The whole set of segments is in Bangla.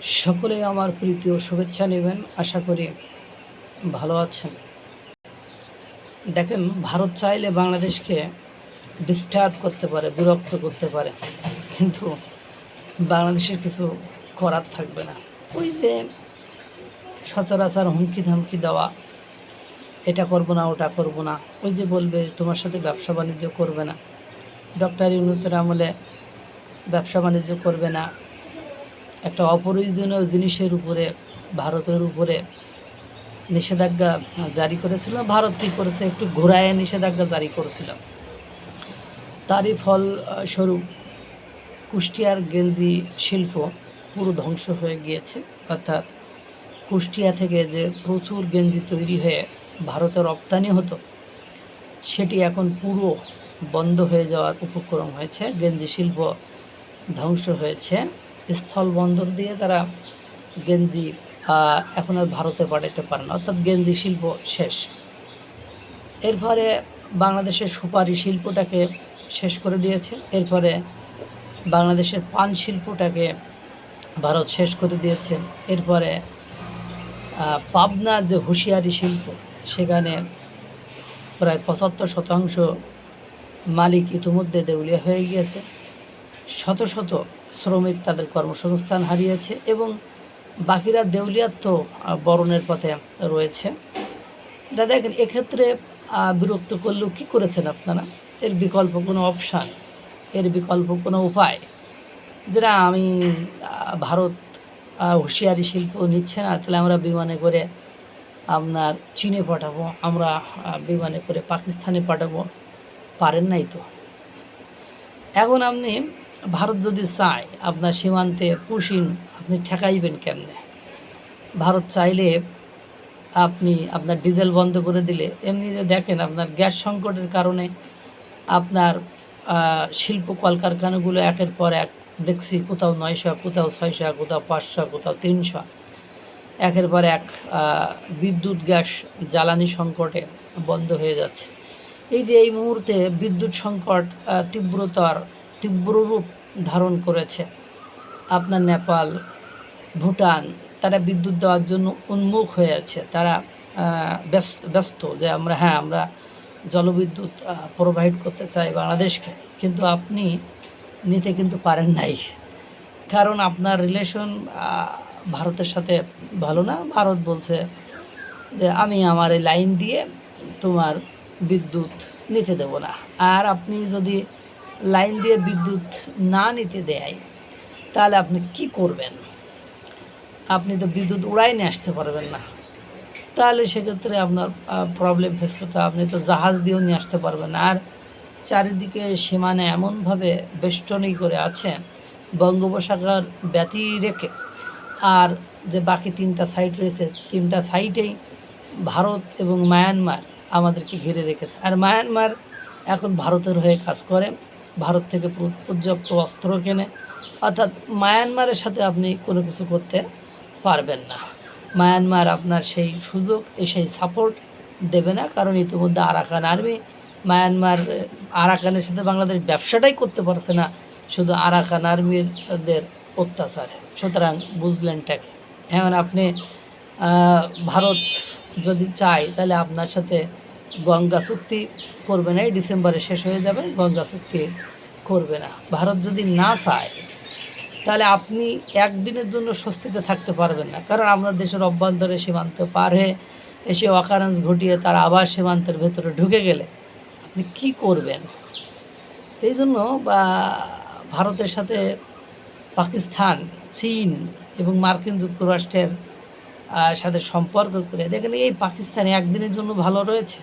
সকলেই আমার প্রীতি ও শুভেচ্ছা নেবেন। আশা করি ভালো আছেন। দেখেন, ভারত চাইলে বাংলাদেশকে ডিস্টার্ব করতে পারে, বিরক্ত করতে পারে, কিন্তু বাংলাদেশের কিছু করার থাকবে না। ওই যে সচরাচর হুমকি ধামকি দেওয়া, এটা করব না, ওটা করব না, ওই যে বলবে তোমার সাথে ব্যবসা বাণিজ্য করবে না, ডক্টর ইউনূসের আমলে ব্যবসা বাণিজ্য করবে না, একটা অপ্রয়োজনীয় জিনিসের উপরে ভারতের উপরে নিষেধাজ্ঞা জারি করেছিল। ভারত কী করেছে, একটু ঘোরায় নিষেধাজ্ঞা জারি করেছিল। তারই ফল স্বরূপ কুষ্টিয়ার গেঞ্জি শিল্প পুরো ধ্বংস হয়ে গিয়েছে। অর্থাৎ কুষ্টিয়া থেকে যে প্রচুর গেঞ্জি তৈরি হয়ে ভারতে রপ্তানি হতো, সেটি এখন পুরো বন্ধ হয়ে যাওয়ার উপক্রম হয়েছে। গেঞ্জি শিল্প ধ্বংস হয়েছে। স্থল বন্দর দিয়ে তারা গেঞ্জি এখন আর ভারতে পাঠাতে পারে না, অর্থাৎ গেঞ্জি শিল্প শেষ। এরপরে বাংলাদেশের সুপারি শিল্পটাকে শেষ করে দিয়েছে। এরপরে বাংলাদেশের পান শিল্পটাকে ভারত শেষ করে দিয়েছে। এরপরে পাবনার যে হুঁশিয়ারি শিল্প, সেখানে প্রায় ৭৫% মালিক ইতিমধ্যে দেউলিয়া হয়ে গিয়েছে। শত শত শ্রমিক তাদের কর্মসংস্থান হারিয়েছে এবং বাকিরা দেউলিয়াত্ব বরণের পথে রয়েছে। দেখেন, এক্ষেত্রে বিরক্ত করলেও কী করেছেন আপনারা? এর বিকল্প কোনো অপশান, এর বিকল্প কোনো উপায়, যেটা আমি ভারত হুঁশিয়ারি শিল্প নিচ্ছে না, তাহলে আমরা বিমানে করে আপনার চীনে পাঠাবো, আমরা বিমানে করে পাকিস্তানে পাঠাবো, পারেন নাই তো। এখন আপনি ভারত যদি চায় আপনার সীমান্তে পুশিন, আপনি ঠেকাইবেন কেমনে? ভারত চাইলে আপনি আপনার ডিজেল বন্ধ করে দিলে, এমনি যে দেখেন আপনার গ্যাস সংকটের কারণে আপনার শিল্প কলকারখানাগুলো একের পর এক দেখছি, কোথাও 900, কোথাও 600, কোথাও 500, কোথাও 300, একের পর এক বিদ্যুৎ গ্যাস জ্বালানি সংকটে বন্ধ হয়ে যাচ্ছে। এই যে এই মুহূর্তে বিদ্যুৎ সংকট তীব্র রূপ ধারণ করেছে। আপনার নেপাল, ভুটান, তারা বিদ্যুৎ দেওয়ার জন্য উন্মুখ হয়ে আছে। তারা ব্যস্ত যে আমরা জলবিদ্যুৎ প্রোভাইড করতে চাই বাংলাদেশকে, কিন্তু আপনি নিতে কিন্তু পারেন নাই, কারণ আপনার রিলেশন ভারতের সাথে ভালো না। ভারত বলছে যে আমি আমার এই লাইন দিয়ে তোমার বিদ্যুৎ নিতে দেব না। আর আপনি যদি লাইন দিয়ে বিদ্যুৎ না নিতে দেয়, তাহলে আপনি কি করবেন? আপনি তো বিদ্যুৎ উড়াই নিয়ে আসতে পারবেন না। তাহলে সেক্ষেত্রে আপনার প্রবলেম ফেস করতে হবে। আপনি তো জাহাজ দিয়েও নিয়ে আসতে পারবেন না। আর চারিদিকে সীমানা এমনভাবে বেষ্টনী করে আছে, বঙ্গোপসাগর ব্যতি রেখে আর যে বাকি 3টা সাইড রয়েছে, 3টা সাইডেই ভারত এবং মায়ানমার আমাদেরকে ঘিরে রেখেছে। আর মায়ানমার এখন ভারতের হয়ে কাজ করে, ভারত থেকে পর্যাপ্ত অস্ত্র কেনে। অর্থাৎ মায়ানমারের সাথে আপনি কোনো কিছু করতে পারবেন না। মায়ানমার আপনার সেই সুযোগ, সেই সাপোর্ট দেবে না, কারণ ইতিমধ্যে আরাকান আর্মি আরাকানের সাথে বাংলাদেশ ব্যবসাটাই করতে পারছে না, শুধু আরাকান আর্মিদের অত্যাচার। সুতরাং বুঝলেনটাকে। এখন আপনি ভারত যদি চায়, তাহলে আপনার সাথে গঙ্গা চুক্তি করবে না, এই ডিসেম্বরে শেষ হয়ে যাবে, গঙ্গা চুক্তি করবে না। ভারত যদি না চায়, তাহলে আপনি একদিনের জন্য স্বস্তিতে থাকতে পারবেন না, কারণ আপনার দেশের অভ্যন্তরে সীমান্ত পার হয়ে এসে অকারেন্স ঘটিয়ে তারা আবার সীমান্তের ভেতরে ঢুকে গেলে আপনি কি করবেন? এই জন্য ভারতের সাথে পাকিস্তান, চীন এবং মার্কিন যুক্তরাষ্ট্রের সাথে সম্পর্ক করে দেখেন, এই পাকিস্তান একদিনের জন্য ভালো রয়েছে।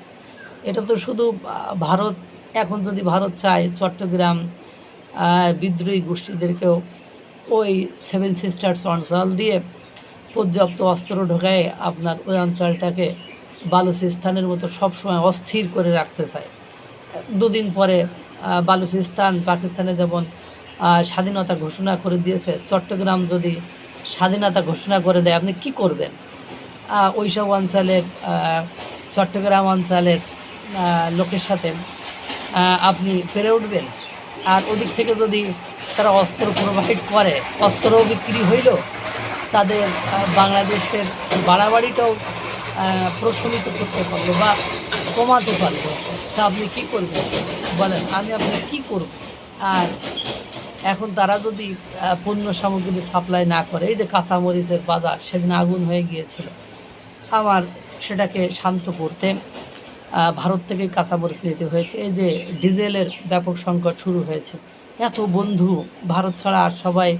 এটা তো শুধু ভারত, এখন যদি ভারত চায় চট্টগ্রাম বিদ্রোহী গোষ্ঠীদেরকেও ওই 7 সিস্টার্স অঞ্চল দিয়ে পর্যাপ্ত অস্ত্র ঢোকায় আপনার ওই অঞ্চলটাকে বালুচিস্তানের মতো সবসময় অস্থির করে রাখতে চায়। 2 দিন পরে বালুচিস্তান পাকিস্তানে যেমন স্বাধীনতা ঘোষণা করে দিয়েছে, চট্টগ্রাম যদি স্বাধীনতা ঘোষণা করে দেয়, আপনি কি করবেন? ওই সব অঞ্চলের চট্টগ্রাম অঞ্চলের লোকের সাথে আপনি পেরে উঠবেন? আর ওদিক থেকে যদি তারা অস্ত্র প্রোভাইড করে, অস্ত্রও বিক্রি হইল, তাদের বাংলাদেশের বাড়াবাড়িটাও প্রশমিত করতে পারলো বা কমাতে পারলো। তা আপনি কী করবেন বলেন? আমি আপনি কী করব? আর এখন তারা যদি পণ্য সামগ্রী সাপ্লাই না করে, এই যে কাঁচামরিচের বাজার সেদিন আগুন হয়ে গিয়েছিল, আমার সেটাকে শান্ত করতে ভারত থেকে কাঁচামরিচ নিতে হয়েছে। এই যে ডিজেলের ব্যাপক সংকট শুরু হয়েছে, এত বন্ধু, ভারত ছাড়া আর সবাই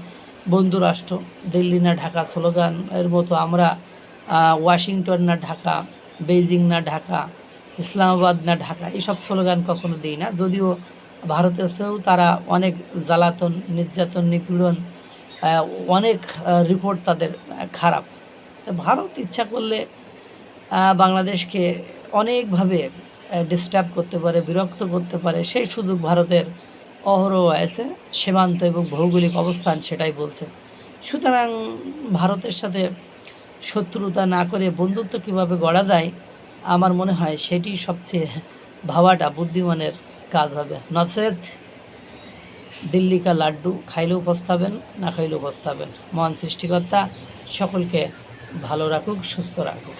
বন্ধু রাষ্ট্র। দিল্লি না ঢাকা স্লোগান এর মতো আমরা ওয়াশিংটন না ঢাকা, বেইজিং না ঢাকা, ইসলামাবাদ না ঢাকা, এইসব স্লোগান কখনো দিই না। যদিও ভারতেও তারা অনেক জ্বালাতন, নির্যাতন, নিপীড়ন, অনেক রিপোর্ট তাদের খারাপ। তো ভারত ইচ্ছা করলে বাংলাদেশকে অনেকভাবে ডিস্টার্ব করতে পারে, বিরক্ত করতে পারে। সেই সুযোগ ভারতের অহরহ আছে, সীমান্ত এবং ভৌগোলিক অবস্থান সেটাই বলছে। সুতরাং ভারতের সাথে শত্রুতা না করে বন্ধুত্ব কীভাবে গড়া যায়, আমার মনে হয় সেটি সবচেয়ে ভাবাটা বুদ্ধিমানের কাজ হবে। নচেত দিল্লি কা লাড্ডু খাইলেও পস্তাবেন, না খাইলেও পস্তাবেন। মহান সৃষ্টিকর্তা সকলকে ভালো রাখুক, সুস্থ রাখুক।